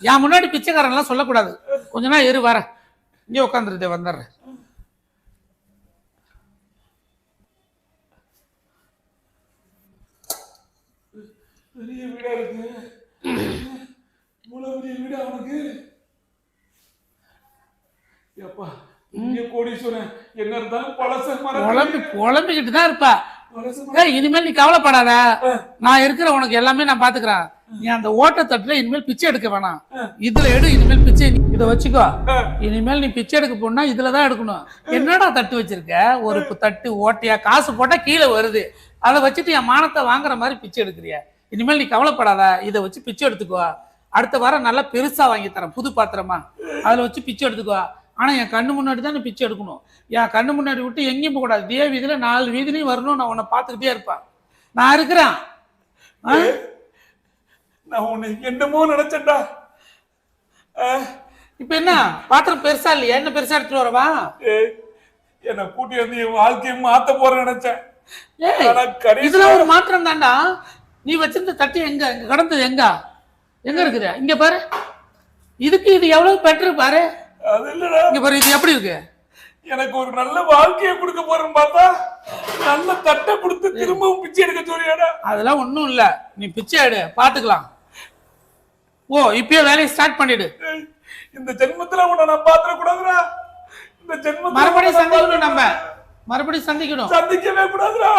என் முன்னாடி பிச்சைக்காரன்லாம் சொல்லக்கூடாது. கொஞ்ச நாள் இரு வர. இங்கே உட்காந்துருதே வந்துடுறேன். பெரிய வீடா இருக்கு. இவ்வளவு பெரிய வீடா அவனுக்கு? எப்பா இங்க கோடீஸ்வரன் என்ன இருந்தாலும் குழம்பிக்கிட்டு தான் இருப்பா. இனிமேல் நீ கவலைப்படாத, நான் இருக்கிற உனக்கு எல்லாமே நான் பாத்துக்கிறேன். நீ அந்த ஓட்ட தட்டுல இனிமேல் பிச்சை எடுக்க வேணாம், இதுல எடு. இனிமேல் பிச்சை இதை வச்சுக்கோ. இனிமேல் நீ பிச்சை எடுக்க போனா இதுலதான் எடுக்கணும். என்னடா தட்டு வச்சிருக்க? ஒரு தட்டு ஓட்டையா? காசு போட்டா கீழே வருது, அதை வச்சுட்டு என் மானத்தை வாங்குற மாதிரி பிச்சை எடுக்கிறியா? இனிமேல் நீ கவலைப்படாத, இதை வச்சு பிச்சை எடுத்துக்கோ. அடுத்த வாரம் நல்லா பெருசா வாங்கி தரேன், புது பாத்திரமா, அதுல வச்சு பிச்சை எடுத்துக்கோ. ஆனா என் கண்ணு முன்னாடி தான் நீ பிச்சை எடுக்கணும். என் கண்ணு முன்னாடி விட்டு எங்கேயும் போக கூடாது. இதே வீதியில 4 வீதிலையும் வரணும். நான் உன்னை பார்த்துக்கிட்டே இருப்பேன். நான் இருக்கிறேன். நான் உன்னை என்னமோ நினைச்சேன்டா. இப்ப என்ன பாத்திரம் பெருசா இல்லையா? என்ன பெருசா எடுத்துட்டு வரவா? என்ன கூட்டி வந்து என் வாழ்க்கையை மாத்த போறேன்னு நினைச்சேன். இதுல ஒரு மாற்றம் தாண்டா. நீ வச்சிருந்த தட்டு எங்க கடந்தது? எங்க இருக்குது? இங்க பாரு. இதுக்கு இது எவ்வளவு பெட்டர் பாரு. அது இல்லடா, இங்க பாரு, இது எப்படி இருக்கு? எனக்கு ஒரு நல்ல வாழ்க்கையை கொடுக்க போறேன்னு பார்த்தா நல்ல தட்டை கொடுத்து திரும்பவும் பிச்சை எடுக்க சொல்லியாடா. அதெல்லாம் ஒண்ணும் இல்ல, நீ பிச்சை எடு, பாத்துக்கலாம். ஓ, இப்பயே வேலையை ஸ்டார்ட் பண்ணிடு. இந்த ஜென்மத்துல உன்னை நான் பாத்திர கூடாதுடா. இந்த ஜென்மத்துல மறுபடியும் சந்திக்கணும். நம்ம மறுபடியும் சந்திக்கணும். சந்திக்கவே கூடாதுடா.